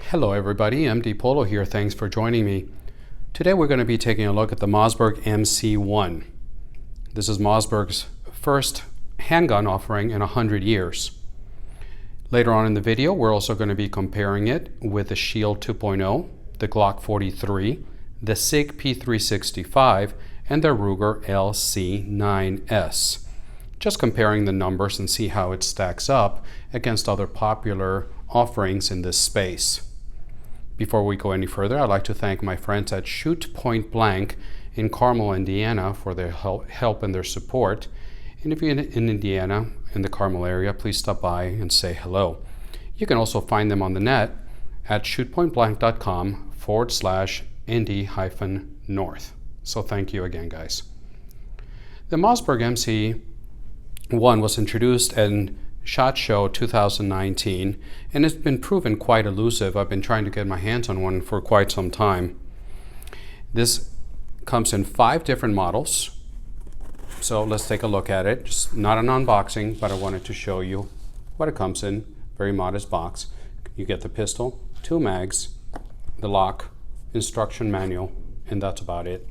Hello everybody, MD Polo here. Thanks for joining me. Today we're going to be taking a look at the Mossberg MC1. This is Mossberg's first handgun offering in 100 years. Later on in the video we're also going to be comparing it with the Shield 2.0, the Glock 43, the SIG P365, and the Ruger LC9S. Just comparing the numbers and see how it stacks up against other popular offerings in this space. Before we go any further, I'd like to thank my friends at Shoot Point Blank in Carmel, Indiana for their help and their support. And if you're in Indiana, in the Carmel area, please stop by and say hello. You can also find them on the net at shootpointblank.com/Indy-North. So thank you again, guys. The Mossberg MC1 was introduced in SHOT Show 2019, and it's been proven quite elusive. I've been trying to get my hands on one for quite some time. This comes in 5 different models, so let's take a look at it. Just not an unboxing, but I wanted to show you what it comes in. Very modest box. You get the pistol, 2 mags, the lock, instruction manual, and that's about it.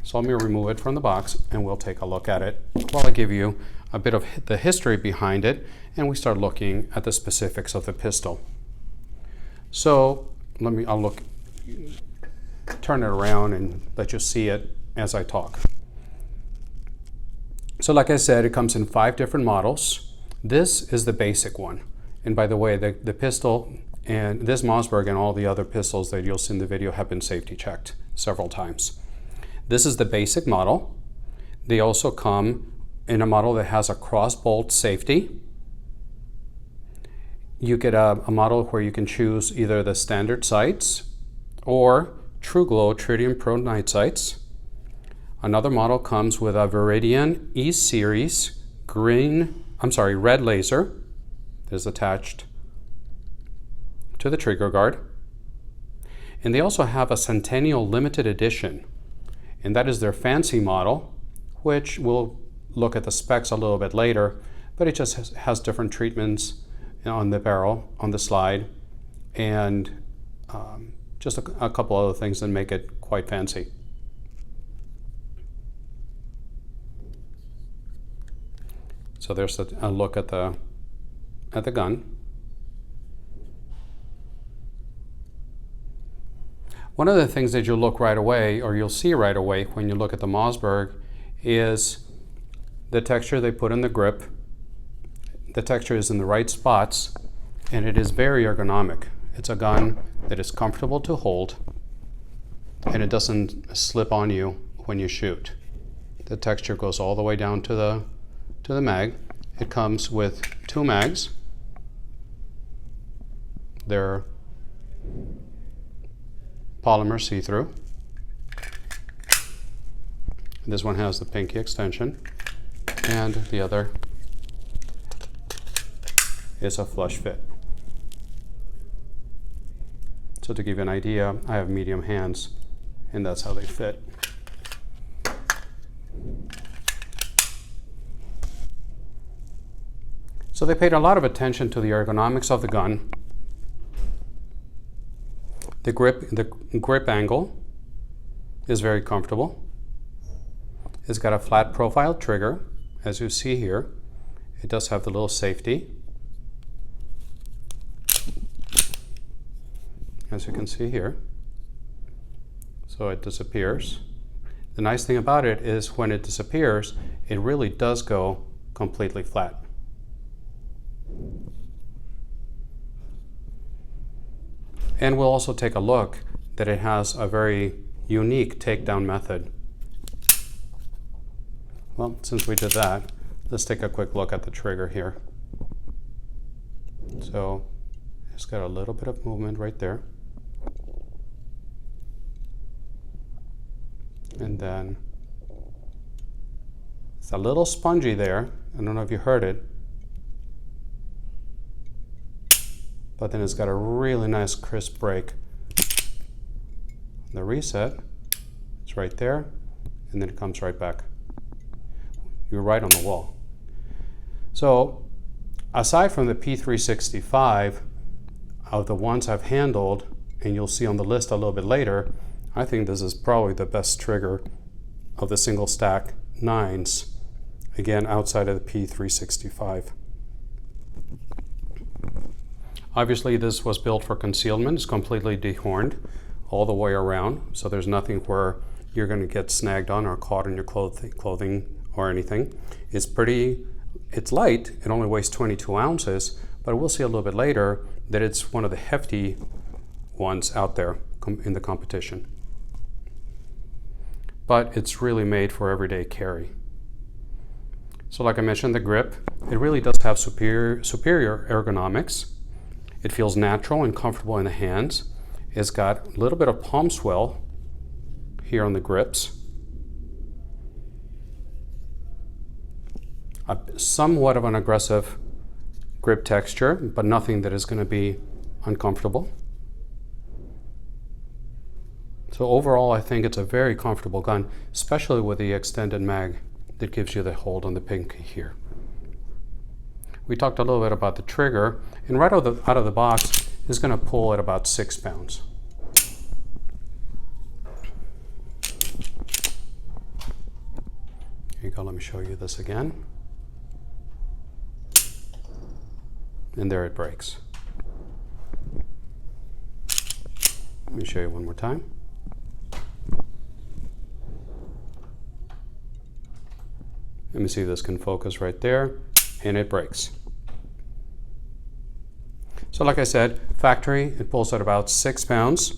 So let me remove it from the box and we'll take a look at it while I give you a bit of the history behind it and we start looking at the specifics of the pistol. So I'll turn it around and let you see it as I talk. So like I said, it comes in 5 different models. This is the basic one. And by the way, the pistol and this Mossberg and all the other pistols that you'll see in the video have been safety checked several times. This is the basic model. They also come in a model that has a cross-bolt safety. You get a model where you can choose either the standard sights or True Glow Tritium Pro night sights. Another model comes with a Viridian E-Series red laser that is attached to the trigger guard. And they also have a Centennial Limited Edition, and that is their fancy model, which we'll look at the specs a little bit later, but it just has different treatments on the barrel, on the slide, and just a couple other things that make it quite fancy. So there's a look at the gun. One of the things that you'll look right away, or you'll see right away when you look at the Mossberg, is the texture they put in the grip. The texture is in the right spots, and it is very ergonomic. It's a gun that is comfortable to hold, and it doesn't slip on you when you shoot. The texture goes all the way down to the mag. It comes with 2 mags. They're polymer see-through. This one has the pinky extension, and the other is a flush fit. So to give you an idea, I have medium hands, and that's how they fit. So they paid a lot of attention to the ergonomics of the gun. The grip angle is very comfortable. It's got a flat profile trigger, as you see here. It does have the little safety, as you can see here. So it disappears. The nice thing about it is when it disappears, it really does go completely flat. And we'll also take a look that it has a very unique takedown method. Well, since we did that, let's take a quick look at the trigger here. So it's got a little bit of movement right there. And then it's a little spongy there. I don't know if you heard it. But then it's got a really nice crisp break. The reset, it's right there, and then it comes right back. You're right on the wall. So aside from the P365, of the ones I've handled, and you'll see on the list a little bit later, I think this is probably the best trigger of the single stack 9s, again outside of the P365. Obviously this was built for concealment. It's completely dehorned all the way around, so there's nothing where you're going to get snagged on or caught in your clothing or anything. It's light, it only weighs 22 ounces, but we'll see a little bit later that it's one of the hefty ones out there in the competition. But it's really made for everyday carry. So like I mentioned, the grip, it really does have superior ergonomics. It feels natural and comfortable in the hands. It's got a little bit of palm swell here on the grips. Somewhat of an aggressive grip texture, but nothing that is going to be uncomfortable. So overall, I think it's a very comfortable gun, especially with the extended mag that gives you the hold on the pinky here. We talked a little bit about the trigger, and right out of the box is going to pull at about 6 pounds. Here you go, let me show you this again. And there it breaks. Let me show you one more time. Let me see if this can focus right there, and it breaks. So like I said, factory, it pulls at about 6 pounds.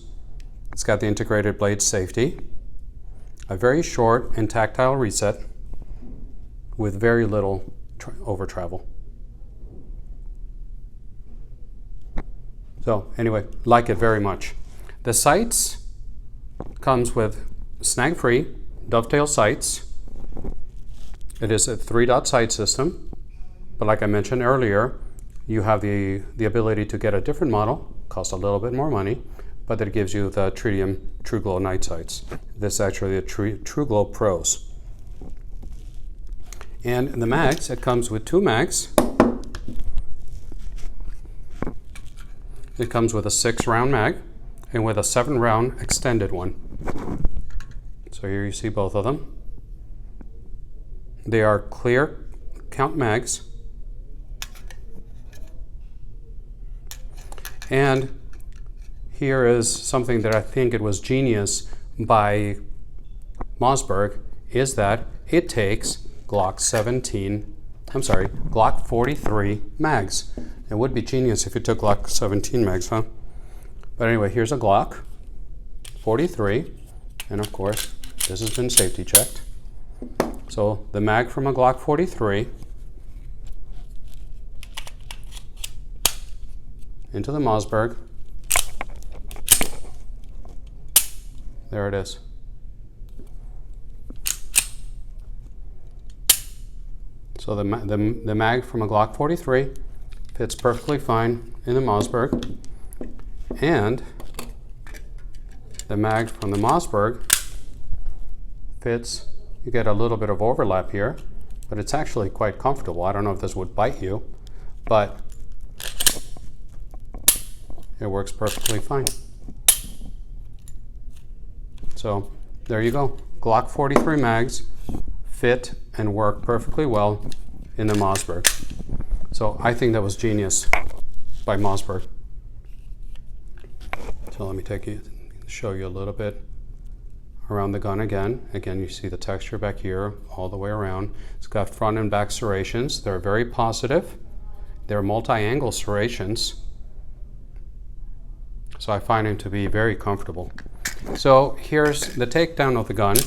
It's got the integrated blade safety, a very short and tactile reset with very little over travel. So anyway, like it very much. The sights comes with snag-free dovetail sights. It is a 3-dot sight system, but like I mentioned earlier, you have the ability to get a different model, costs a little bit more money, but it gives you the Tritium True Glow night sights. This is actually the True Glow Pros. And the mags, it comes with 2 mags. It comes with a 6-round mag and with a 7-round extended one. So here you see both of them. They are clear count mags. And here is something that I think it was genius by Mossberg, is that it takes Glock 43 mags. It would be genius if you took Glock 17 mags, huh? But anyway, here's a Glock 43, and of course, this has been safety checked. So the mag from a Glock 43 into the Mossberg. There it is. So the mag from a Glock 43 fits perfectly fine in the Mossberg, and the mag from the Mossberg fits. You get a little bit of overlap here, but it's actually quite comfortable. I don't know if this would bite you, but it works perfectly fine. So there you go. Glock 43 mags fit and work perfectly well in the Mossberg. So I think that was genius by Mossberg. So let me show you a little bit around the gun again. Again, you see the texture back here all the way around. It's got front and back serrations. They're very positive. They're multi-angle serrations. So I find them to be very comfortable. So here's the takedown of the gun.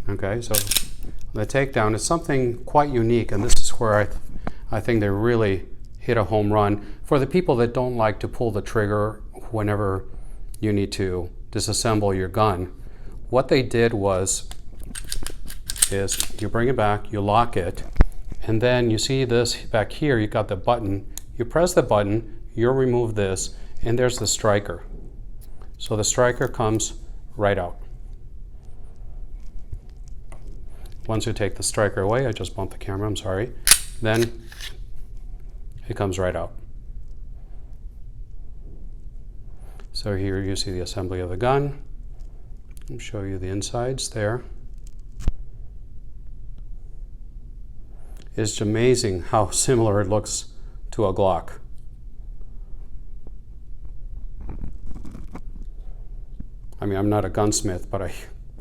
Okay, so the takedown is something quite unique, and this is where I think they really hit a home run for the people that don't like to pull the trigger whenever you need to disassemble your gun. What they did is you bring it back, you lock it, and then you see this back here, you got the button. You press the button, you remove this, and there's the striker. So the striker comes right out. Once you take the striker away, I just bumped the camera, I'm sorry, then it comes right out. So here you see the assembly of the gun. I'll show you the insides there. It's amazing how similar it looks to a Glock. I mean, I'm not a gunsmith, but I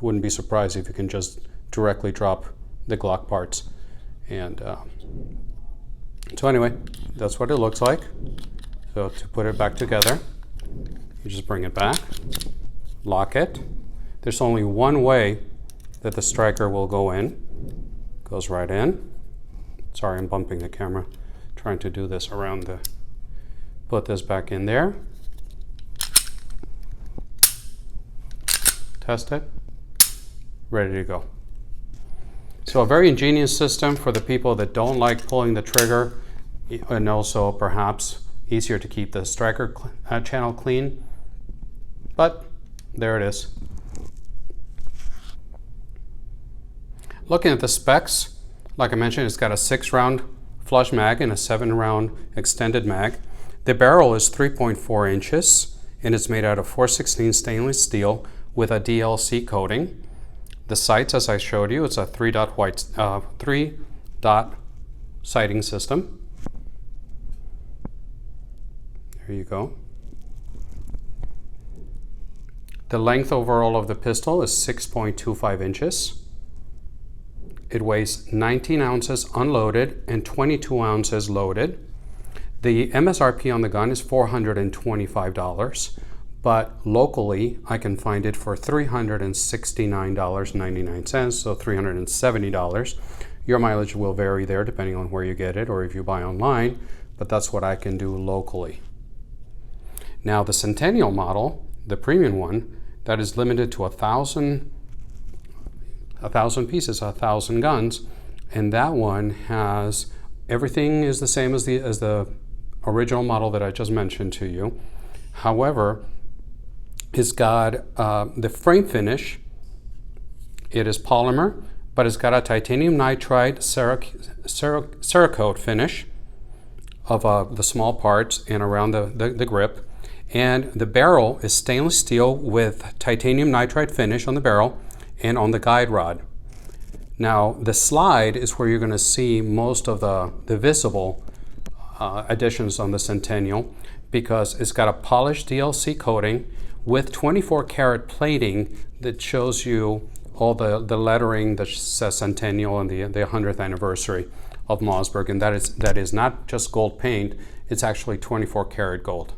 wouldn't be surprised if you can just directly drop the Glock parts. And so anyway, that's what it looks like. So to put it back together, you just bring it back, lock it. There's only one way that the striker will go in. Goes right in. Sorry, I'm bumping the camera. Trying to do this around the... Put this back in there. Test it. Ready to go. So a very ingenious system for the people that don't like pulling the trigger, and also perhaps easier to keep the striker channel clean. But there it is. Looking at the specs, like I mentioned, it's got a 6-round flush mag and a 7-round extended mag. The barrel is 3.4 inches and it's made out of 416 stainless steel with a DLC coating. The sights, as I showed you, it's a 3-dot sighting system. There you go. The length overall of the pistol is 6.25 inches. It weighs 19 ounces unloaded and 22 ounces loaded. The MSRP on the gun is $425, but locally I can find it for $369.99, so $370. Your mileage will vary there depending on where you get it or if you buy online, but that's what I can do locally. Now the Centennial model, the premium one, that is limited to 1,000 pieces, 1,000 guns, and that one has everything is the same as the original model that I just mentioned to you. However, it's got the frame finish. It is polymer, but it's got a titanium nitride Cerakote finish of the small parts and around the grip. And the barrel is stainless steel with titanium nitride finish on the barrel and on the guide rod. Now the slide is where you're going to see most of the visible additions on the Centennial, because it's got a polished DLC coating with 24 karat plating that shows you all the lettering that says Centennial and the 100th anniversary of Mossberg, and that is not just gold paint, it's actually 24 karat gold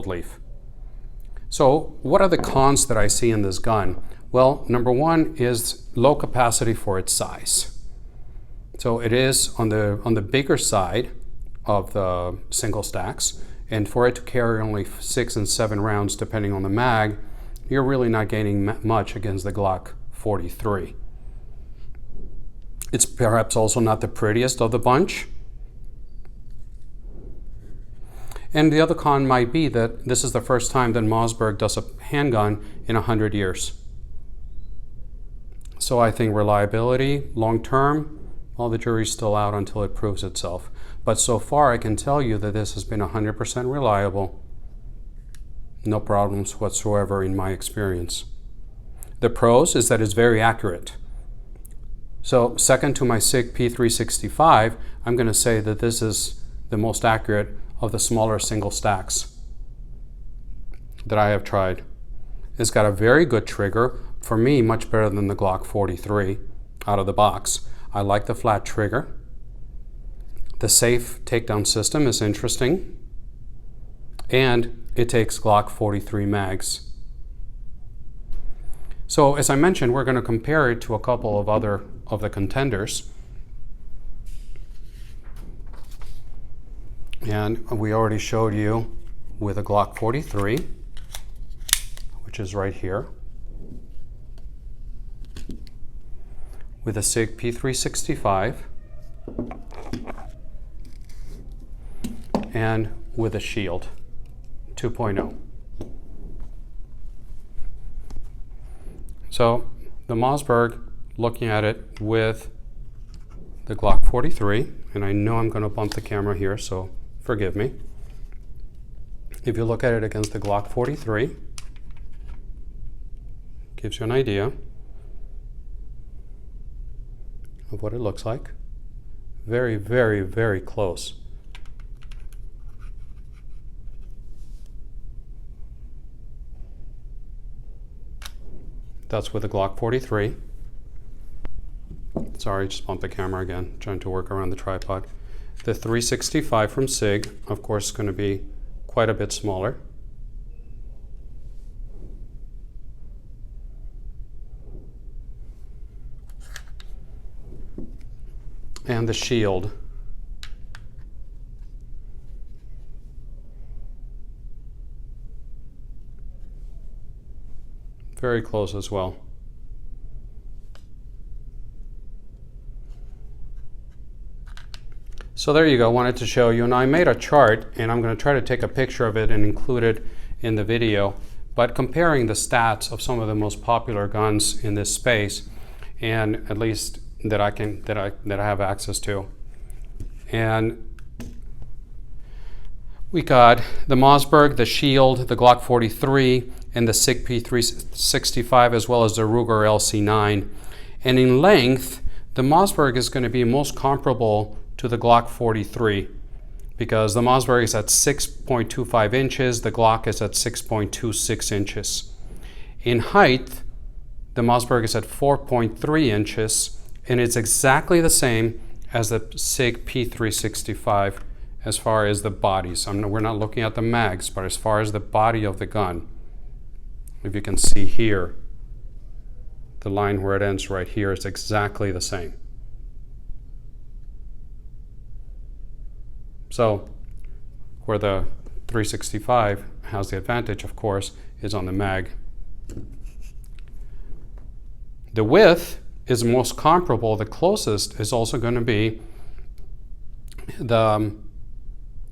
leaf. So what are the cons that I see in this gun? Well, number one is low capacity for its size. So it is on the bigger side of the single stacks, and for it to carry only 6 and 7 rounds depending on the mag, you're really not gaining much against the Glock 43. It's perhaps also not the prettiest of the bunch. And the other con might be that this is the first time that Mossberg does a handgun in 100 years. So I think reliability, long term, well, the jury's still out until it proves itself. But so far I can tell you that this has been 100% reliable. No problems whatsoever in my experience. The pros is that it's very accurate. So second to my SIG P365, I'm going to say that this is the most accurate of the smaller single stacks that I have tried. It's got a very good trigger, for me much better than the Glock 43 out of the box. I like the flat trigger. The safe takedown system is interesting, and it takes Glock 43 mags. So as I mentioned, we're going to compare it to a couple of other of the contenders. And we already showed you with a Glock 43, which is right here, with a SIG P365, and with a Shield 2.0. So the Mossberg, looking at it with the Glock 43, and I know I'm going to bump the camera here, so forgive me. If you look at it against the Glock 43, gives you an idea of what it looks like. Very, very, very close. That's with the Glock 43. Sorry, just bumped the camera again, trying to work around the tripod. The 365 from SIG, of course, is going to be quite a bit smaller. And the shield. Very close as well. So there you go, wanted to show you. And I made a chart, and I'm going to try to take a picture of it and include it in the video, but comparing the stats of some of the most popular guns in this space, and at least that I have access to. And we got the Mossberg, the Shield, the Glock 43, and the SIG P365, as well as the Ruger LC9. And in length, the Mossberg is going to be most comparable to the Glock 43, because the Mossberg is at 6.25 inches, the Glock is at 6.26 inches. In height, the Mossberg is at 4.3 inches, and it's exactly the same as the SIG P365 as far as the bodies. We're not looking at the mags, but as far as the body of the gun, if you can see here, the line where it ends right here is exactly the same. So where the 365 has the advantage, of course, is on the mag. The width is most comparable. The closest is also going to be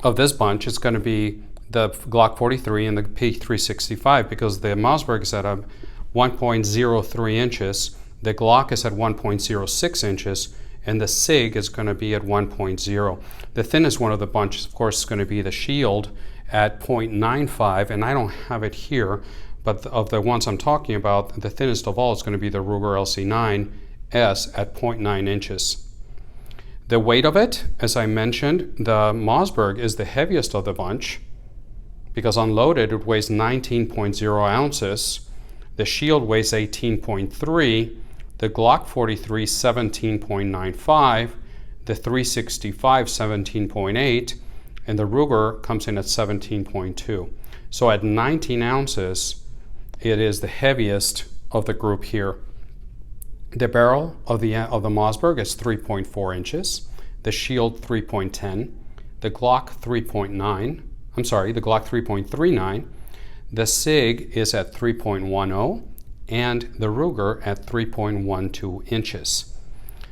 of this bunch, it's going to be the Glock 43 and the P365, because the Mossberg is at 1.03 inches, the Glock is at 1.06 inches, and the SIG is going to be at 1.0. The thinnest one of the bunch, of course, is going to be the Shield at 0.95, and I don't have it here, but of the ones I'm talking about, the thinnest of all is going to be the Ruger LC9S at 0.9 inches. The weight of it, as I mentioned, the Mossberg is the heaviest of the bunch, because unloaded it weighs 19.0 ounces. The Shield weighs 18.3, the Glock 43 17.95, the 365 17.8, and the Ruger comes in at 17.2. So at 19 ounces, it is the heaviest of the group here. The barrel of the Mossberg is 3.4 inches, the Shield 3.10, the Glock 3.9, I'm sorry, the Glock 3.39, the SIG is at 3.10, and the Ruger at 3.12 inches.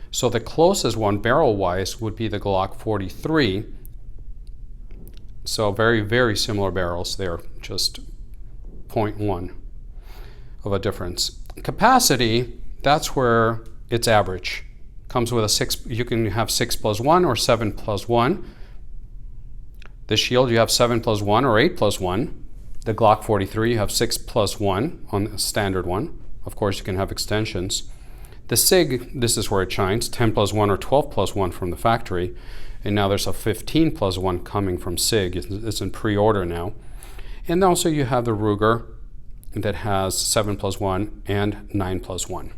So the closest one barrel-wise would be the Glock 43. So very, very similar barrels there, just 0.1 of a difference. Capacity, that's where it's average. Comes with a 6, you can have 6+1 or 7+1. The Shield, you have 7+1 or 8+1. The Glock 43, you have 6+1 on the standard one. Of course, you can have extensions. The SIG, this is where it shines, 10+1 or 12+1 from the factory. And now there's a 15+1 coming from SIG. It's in pre-order now. And also you have the Ruger that has 7+1 and 9+1.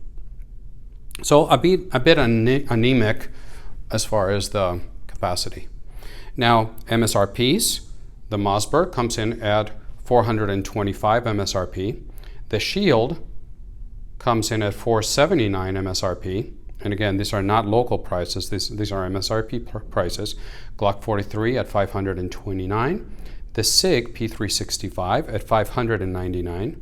So a bit anemic as far as the capacity. Now, MSRPs, the Mossberg comes in at $425 MSRP. The Shield comes in at $479 MSRP. And again, these are not local prices. These are MSRP prices. Glock 43 at $529. The SIG P365 at $599.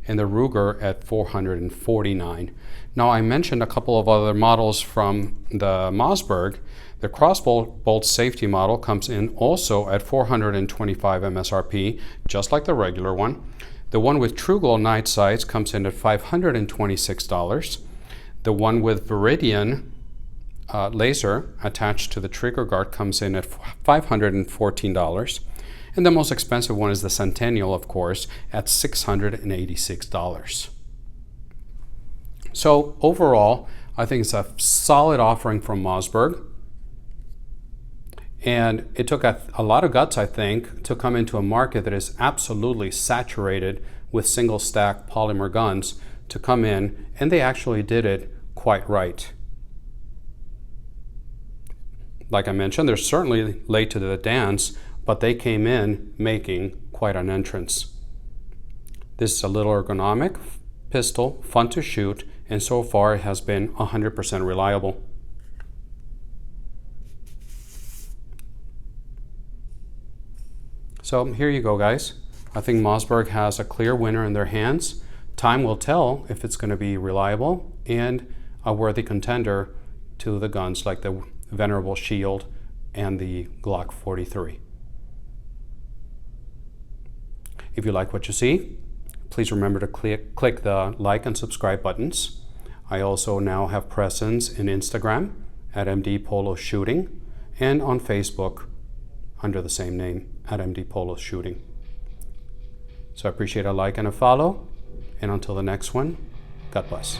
And the Ruger at $449. Now, I mentioned a couple of other models from the Mossberg. The crossbolt safety model comes in also at $425 MSRP, just like the regular one. The one with True Glow night sights comes in at $526. The one with Viridian laser attached to the trigger guard comes in at $514. And the most expensive one is the Centennial, of course, at $686. So overall, I think it's a solid offering from Mossberg. And it took a lot of guts, I think, to come into a market that is absolutely saturated with single stack polymer guns to come in, and they actually did it quite right. Like I mentioned, they're certainly late to the dance, but they came in making quite an entrance. This is a little ergonomic pistol, fun to shoot, and so far it has been 100% reliable. So here you go, guys. I think Mossberg has a clear winner in their hands. Time will tell if it's going to be reliable and a worthy contender to the guns like the venerable Shield and the Glock 43. If you like what you see, please remember to click the like and subscribe buttons. I also now have presence in Instagram at MD Polo Shooting and on Facebook under the same name at MD Polo Shooting. So I appreciate a like and a follow, and until the next one, God bless.